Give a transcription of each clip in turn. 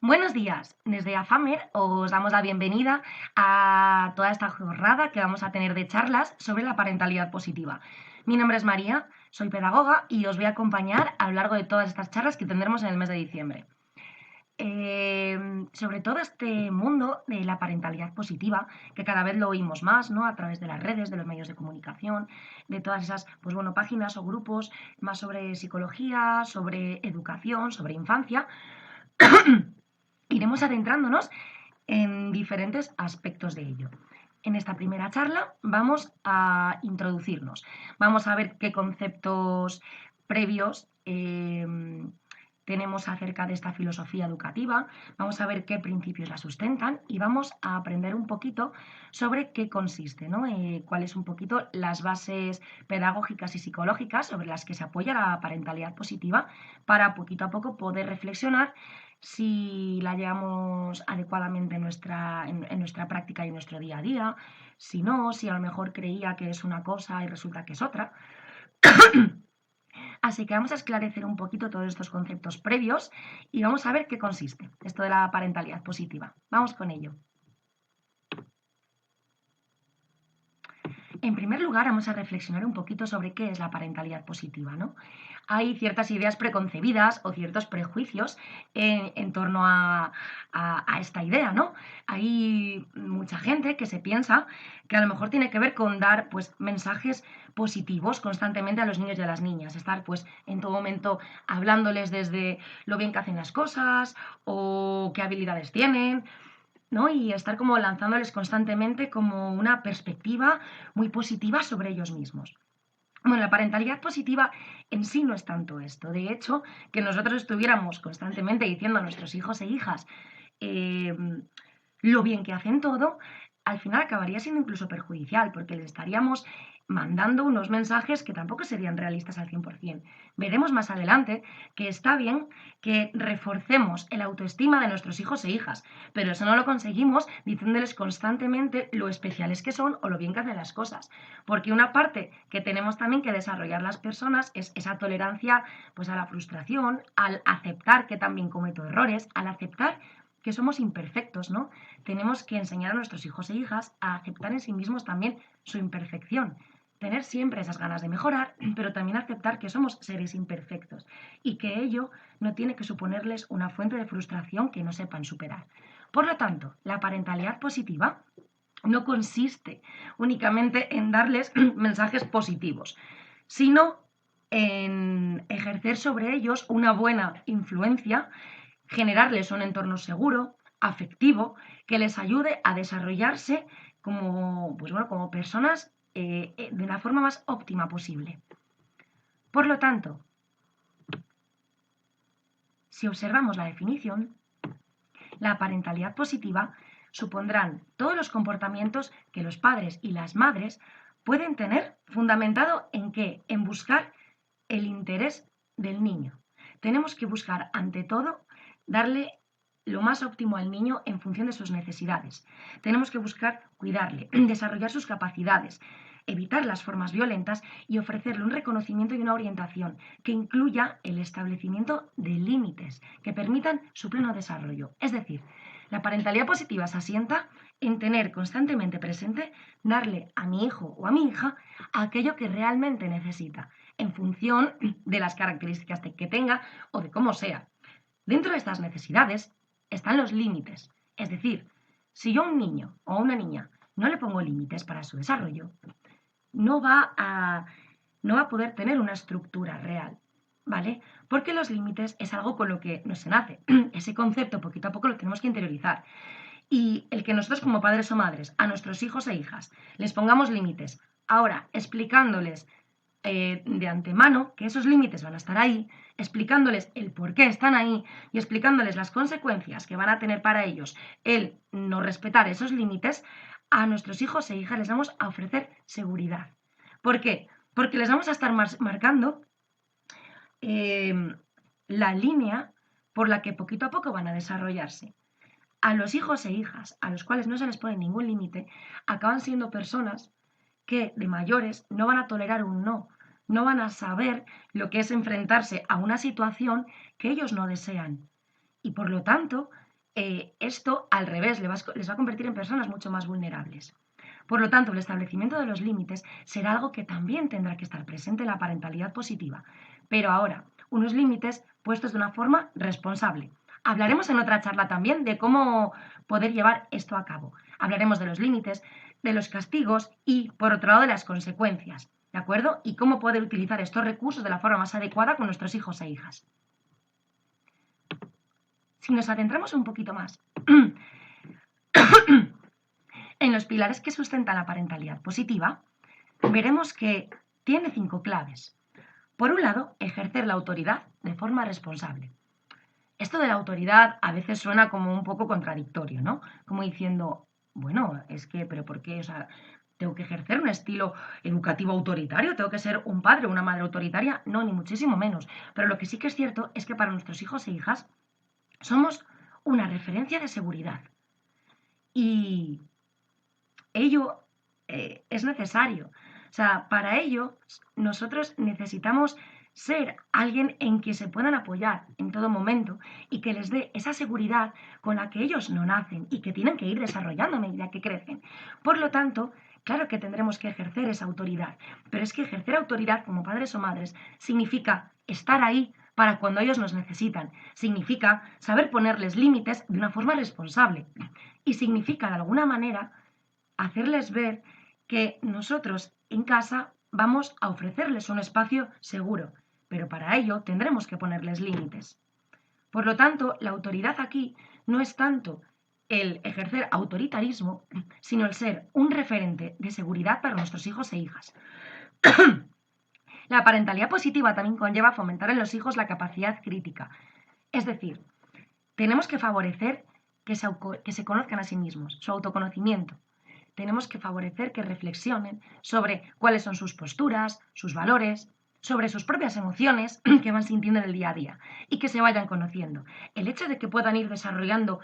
Buenos días, desde AFAMER os damos la bienvenida a toda esta jornada que vamos a tener de charlas sobre la parentalidad positiva. Mi nombre es María, soy pedagoga y os voy a acompañar a lo largo de todas estas charlas que tendremos en el mes de diciembre. Sobre todo este mundo de la parentalidad positiva, que cada vez lo oímos más, ¿no? A través de las redes, de los medios de comunicación, de todas esas, páginas o grupos más sobre psicología, sobre educación, sobre infancia. Iremos adentrándonos en diferentes aspectos de ello. En esta primera charla vamos a introducirnos, vamos a ver qué conceptos previos tenemos acerca de esta filosofía educativa, vamos a ver qué principios la sustentan y vamos a aprender un poquito sobre qué consiste, ¿no? Cuáles un poquito las bases pedagógicas y psicológicas sobre las que se apoya la parentalidad positiva para poquito a poco poder reflexionar si la llevamos adecuadamente en nuestra práctica y en nuestro día a día, si no, si a lo mejor creía que es una cosa y resulta que es otra. Así que vamos a esclarecer un poquito todos estos conceptos previos y vamos a ver qué consiste esto de la parentalidad positiva. Vamos con ello. En primer lugar, vamos a reflexionar un poquito sobre qué es la parentalidad positiva, ¿no? Hay ciertas ideas preconcebidas o ciertos prejuicios en torno a esta idea, ¿no? Hay mucha gente que se piensa que a lo mejor tiene que ver con dar pues, mensajes positivos constantemente a los niños y a las niñas, estar pues en todo momento hablándoles desde lo bien que hacen las cosas o qué habilidades tienen, ¿no? Y estar como lanzándoles constantemente como una perspectiva muy positiva sobre ellos mismos. Bueno, la parentalidad positiva en sí no es tanto esto. De hecho, que nosotros estuviéramos constantemente diciendo a nuestros hijos e hijas eh, lo bien que hacen todo, al final acabaría siendo incluso perjudicial, porque les estaríamos mandando unos mensajes que tampoco serían realistas al 100%. Veremos más adelante que está bien que reforcemos el autoestima de nuestros hijos e hijas, pero eso no lo conseguimos diciéndoles constantemente lo especiales que son o lo bien que hacen las cosas, porque una parte que tenemos también que desarrollar las personas es esa tolerancia pues, a la frustración, al aceptar que también cometo errores, al aceptar que somos imperfectos, ¿no? Tenemos que enseñar a nuestros hijos e hijas a aceptar en sí mismos también su imperfección, tener siempre esas ganas de mejorar, pero también aceptar que somos seres imperfectos y que ello no tiene que suponerles una fuente de frustración que no sepan superar. Por lo tanto, la parentalidad positiva no consiste únicamente en darles mensajes positivos, sino en ejercer sobre ellos una buena influencia, generarles un entorno seguro, afectivo, que les ayude a desarrollarse como, pues bueno, como personas de la forma más óptima posible. Por lo tanto, si observamos la definición, la parentalidad positiva supondrán todos los comportamientos que los padres y las madres pueden tener fundamentado en qué? En buscar el interés del niño. Tenemos que buscar, ante todo, darle lo más óptimo al niño en función de sus necesidades. Tenemos que buscar cuidarle, desarrollar sus capacidades, evitar las formas violentas y ofrecerle un reconocimiento y una orientación que incluya el establecimiento de límites que permitan su pleno desarrollo. Es decir, la parentalidad positiva se asienta en tener constantemente presente darle a mi hijo o a mi hija aquello que realmente necesita, en función de las características que tenga o de cómo sea. Dentro de estas necesidades están los límites. Es decir, si yo a un niño o a una niña no le pongo límites para su desarrollo, no va a, no va a poder tener una estructura real, ¿vale? Porque los límites es algo con lo que no se nace. Ese concepto poquito a poco lo tenemos que interiorizar. Y el que nosotros como padres o madres a nuestros hijos e hijas les pongamos límites, ahora explicándoles de antemano que esos límites van a estar ahí, explicándoles el por qué están ahí y explicándoles las consecuencias que van a tener para ellos el no respetar esos límites, a nuestros hijos e hijas les vamos a ofrecer seguridad. ¿Por qué? Porque les vamos a estar marcando la línea por la que poquito a poco van a desarrollarse. A los hijos e hijas a los cuales no se les pone ningún límite, acaban siendo personas que de mayores no van a tolerar un no, no van a saber lo que es enfrentarse a una situación que ellos no desean. Y por lo tanto, esto al revés les va a convertir en personas mucho más vulnerables. Por lo tanto, el establecimiento de los límites será algo que también tendrá que estar presente en la parentalidad positiva. Pero ahora, unos límites puestos de una forma responsable. Hablaremos en otra charla también de cómo poder llevar esto a cabo. Hablaremos de los límites, de los castigos y, por otro lado, de las consecuencias. ¿De acuerdo? Y cómo poder utilizar estos recursos de la forma más adecuada con nuestros hijos e hijas. Si nos adentramos un poquito más en los pilares que sustentan la parentalidad positiva, veremos que tiene 5 claves. Por un lado, ejercer la autoridad de forma responsable. Esto de la autoridad a veces suena como un poco contradictorio, ¿no? Como diciendo, bueno, es que, pero ¿por qué? O sea, ¿tengo que ejercer un estilo educativo autoritario? ¿Tengo que ser un padre o una madre autoritaria? No, ni muchísimo menos. Pero lo que sí que es cierto es que para nuestros hijos e hijas somos una referencia de seguridad. Y ello es necesario. O sea, para ello nosotros necesitamos ser alguien en quien se puedan apoyar en todo momento y que les dé esa seguridad con la que ellos no nacen y que tienen que ir desarrollando a medida que crecen. Por lo tanto, claro que tendremos que ejercer esa autoridad, pero es que ejercer autoridad como padres o madres significa estar ahí para cuando ellos nos necesitan, significa saber ponerles límites de una forma responsable y significa de alguna manera hacerles ver que nosotros en casa vamos a ofrecerles un espacio seguro, pero para ello tendremos que ponerles límites. Por lo tanto, la autoridad aquí no es tanto el ejercer autoritarismo, sino el ser un referente de seguridad para nuestros hijos e hijas. La parentalidad positiva también conlleva fomentar en los hijos la capacidad crítica. Es decir, tenemos que favorecer que se conozcan a sí mismos, su autoconocimiento. Tenemos que favorecer que reflexionen sobre cuáles son sus posturas, sus valores, sobre sus propias emociones que van sintiendo en el día a día y que se vayan conociendo. El hecho de que puedan ir desarrollando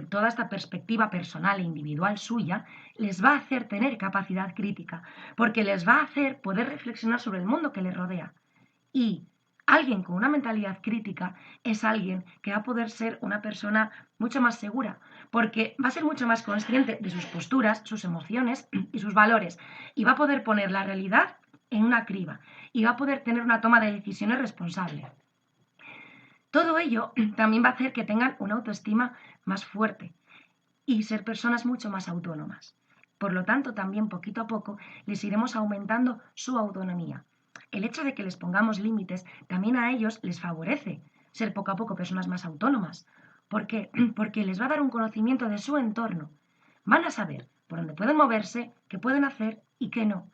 toda esta perspectiva personal e individual suya les va a hacer tener capacidad crítica, porque les va a hacer poder reflexionar sobre el mundo que les rodea. Y alguien con una mentalidad crítica es alguien que va a poder ser una persona mucho más segura, porque va a ser mucho más consciente de sus posturas, sus emociones y sus valores, y va a poder poner la realidad en una criba, y va a poder tener una toma de decisiones responsable. Todo ello también va a hacer que tengan una autoestima más fuerte y ser personas mucho más autónomas. Por lo tanto, también poquito a poco les iremos aumentando su autonomía. El hecho de que les pongamos límites también a ellos les favorece ser poco a poco personas más autónomas. ¿Por qué? Porque les va a dar un conocimiento de su entorno. Van a saber por dónde pueden moverse, qué pueden hacer y qué no.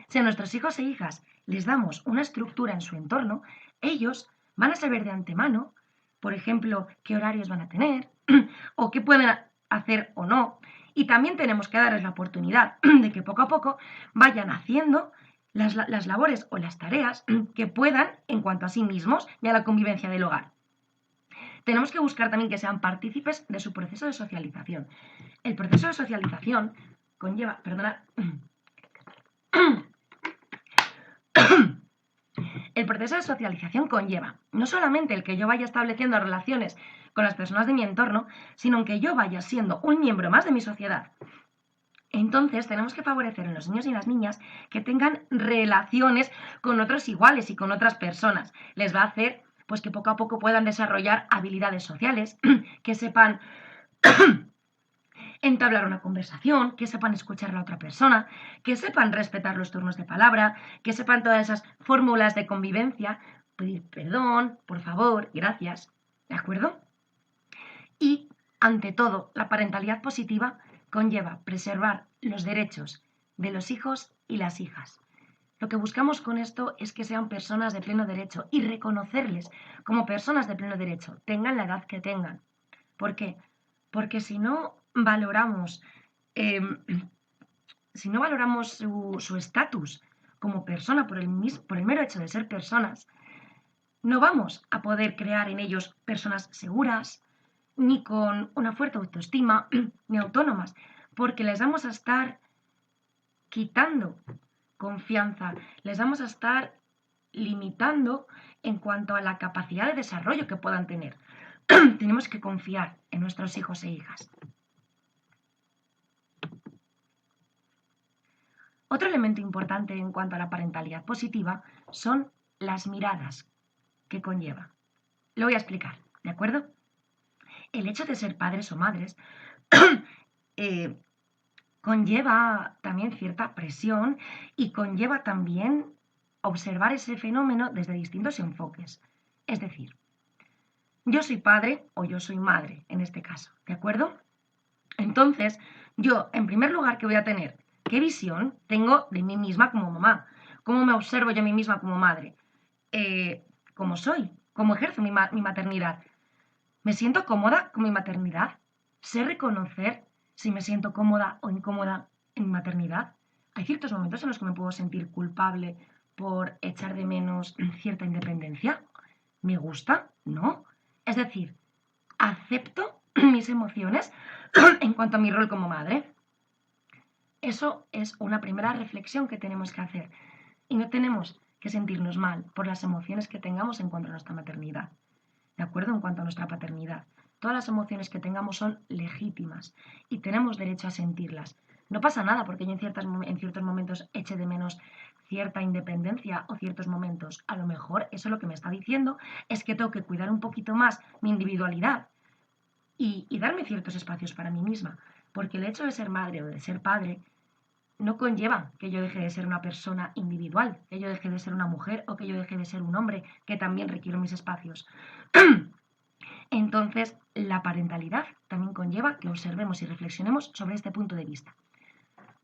Si a nuestros hijos e hijas les damos una estructura en su entorno, ellos van a saber de antemano, por ejemplo, qué horarios van a tener o qué pueden hacer o no. Y también tenemos que darles la oportunidad de que poco a poco vayan haciendo las labores o las tareas que puedan en cuanto a sí mismos y a la convivencia del hogar. Tenemos que buscar también que sean partícipes de su proceso de socialización. El proceso de socialización conlleva, perdona, el proceso de socialización conlleva no solamente el que yo vaya estableciendo relaciones con las personas de mi entorno, sino que yo vaya siendo un miembro más de mi sociedad. Entonces tenemos que favorecer en los niños y las niñas que tengan relaciones con otros iguales y con otras personas. Les va a hacer pues que poco a poco puedan desarrollar habilidades sociales, que sepan entablar una conversación, que sepan escuchar a la otra persona, que sepan respetar los turnos de palabra, que sepan todas esas fórmulas de convivencia, pedir perdón, por favor, gracias, ¿de acuerdo? Y, ante todo, la parentalidad positiva conlleva preservar los derechos de los hijos y las hijas. Lo que buscamos con esto es que sean personas de pleno derecho y reconocerles como personas de pleno derecho, tengan la edad que tengan. ¿Por qué? Porque eh, si no valoramos su estatus como persona por el mero hecho de ser personas, no vamos a poder crear en ellos personas seguras, ni con una fuerte autoestima, ni autónomas, porque les vamos a estar quitando confianza, les vamos a estar limitando en cuanto a la capacidad de desarrollo que puedan tener. tenemos que confiar en nuestros hijos e hijas. Otro elemento importante en cuanto a la parentalidad positiva son las miradas que conlleva. Lo voy a explicar, ¿de acuerdo? El hecho de ser padres o madres conlleva también cierta presión y conlleva también observar ese fenómeno desde distintos enfoques. Es decir, yo soy padre o yo soy madre en este caso, ¿de acuerdo? Entonces, yo, en primer lugar, ¿qué voy a tener? ¿Qué visión tengo de mí misma como mamá? ¿Cómo me observo yo a mí misma como madre? ¿Cómo soy? ¿Cómo ejerzo mi maternidad? ¿Me siento cómoda con mi maternidad? ¿Sé reconocer si me siento cómoda o incómoda en mi maternidad? Hay ciertos momentos en los que me puedo sentir culpable por echar de menos cierta independencia. ¿Me gusta? ¿No? Es decir, ¿acepto mis emociones en cuanto a mi rol como madre? Eso es una primera reflexión que tenemos que hacer. Y no tenemos que sentirnos mal por las emociones que tengamos en cuanto a nuestra maternidad. ¿De acuerdo? En cuanto a nuestra paternidad. Todas las emociones que tengamos son legítimas y tenemos derecho a sentirlas. No pasa nada porque yo en ciertos momentos eche de menos cierta independencia o ciertos momentos. A lo mejor eso lo que me está diciendo es que tengo que cuidar un poquito más mi individualidad y darme ciertos espacios para mí misma. Porque el hecho de ser madre o de ser padre no conlleva que yo deje de ser una persona individual, que yo deje de ser una mujer o que yo deje de ser un hombre, que también requiero mis espacios. Entonces, la parentalidad también conlleva que observemos y reflexionemos sobre este punto de vista.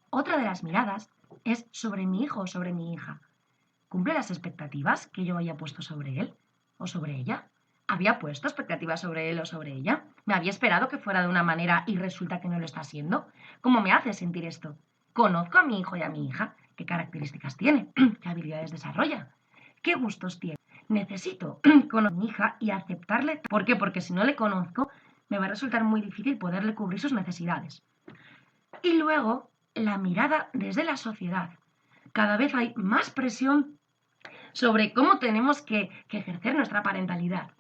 Otra de las miradas es sobre mi hijo o sobre mi hija. ¿Cumple las expectativas que yo haya puesto sobre él o sobre ella? ¿Había puesto expectativas sobre él o sobre ella? ¿Me había esperado que fuera de una manera y resulta que no lo está haciendo? ¿Cómo me hace sentir esto? ¿Conozco a mi hijo y a mi hija? ¿Qué características tiene? ¿Qué habilidades desarrolla? ¿Qué gustos tiene? Necesito conocer a mi hija y aceptarle. ¿Por qué? Porque si no le conozco, me va a resultar muy difícil poderle cubrir sus necesidades. Y luego, la mirada desde la sociedad. Cada vez hay más presión sobre cómo tenemos que ejercer nuestra parentalidad.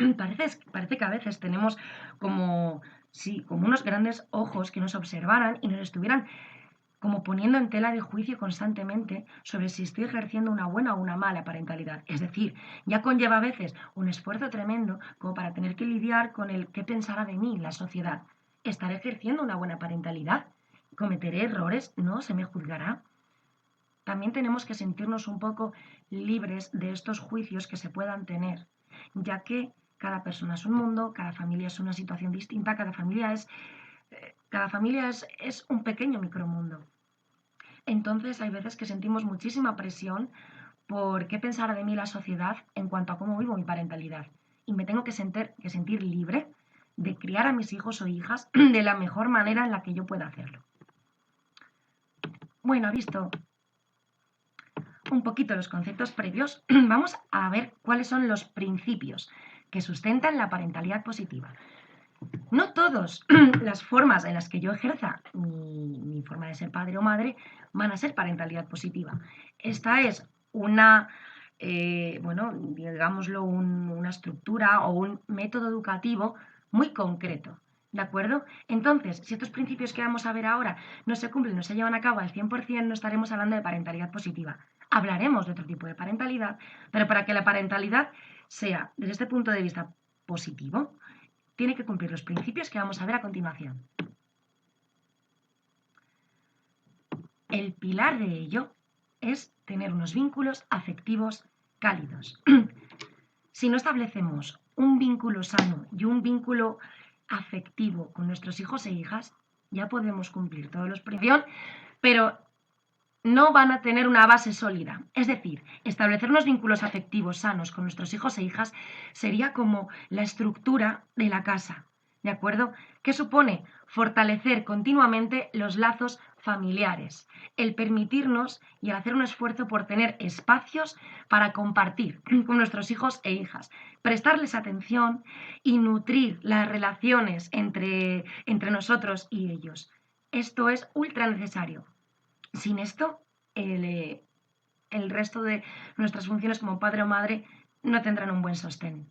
Parece que a veces tenemos como, sí, como unos grandes ojos que nos observaran y nos estuvieran como poniendo en tela de juicio constantemente sobre si estoy ejerciendo una buena o una mala parentalidad. Es decir, ya conlleva a veces un esfuerzo tremendo como para tener que lidiar con el qué pensará de mí la sociedad. ¿Estaré ejerciendo una buena parentalidad? ¿Cometeré errores? ¿No? ¿Se me juzgará? También tenemos que sentirnos un poco libres de estos juicios que se puedan tener, ya que cada persona es un mundo, cada familia es una situación distinta, cada familia es un pequeño micromundo. Entonces hay veces que sentimos muchísima presión por qué pensará de mí la sociedad en cuanto a cómo vivo mi parentalidad. Y me tengo que sentir libre de criar a mis hijos o hijas de la mejor manera en la que yo pueda hacerlo. Bueno, visto un poquito los conceptos previos, vamos a ver cuáles son los principios que sustentan la parentalidad positiva. No todas las formas en las que yo ejerza mi forma de ser padre o madre van a ser parentalidad positiva. Esta es una estructura o un método educativo muy concreto. ¿De acuerdo? Entonces, si estos principios que vamos a ver ahora no se cumplen, no se llevan a cabo al 100%, no estaremos hablando de parentalidad positiva. Hablaremos de otro tipo de parentalidad, pero para que la parentalidad sea, desde este punto de vista positivo, tiene que cumplir los principios que vamos a ver a continuación. El pilar de ello es tener unos vínculos afectivos cálidos. Si no establecemos un vínculo sano y un vínculo afectivo con nuestros hijos e hijas, ya podemos cumplir todos los principios, pero no van a tener una base sólida. Es decir, establecer unos vínculos afectivos sanos con nuestros hijos e hijas sería como la estructura de la casa, ¿de acuerdo? ¿Qué supone? Fortalecer continuamente los lazos familiares, el permitirnos y el hacer un esfuerzo por tener espacios para compartir con nuestros hijos e hijas, prestarles atención y nutrir las relaciones entre nosotros y ellos. Esto es ultra necesario. Sin esto, el resto de nuestras funciones como padre o madre no tendrán un buen sostén.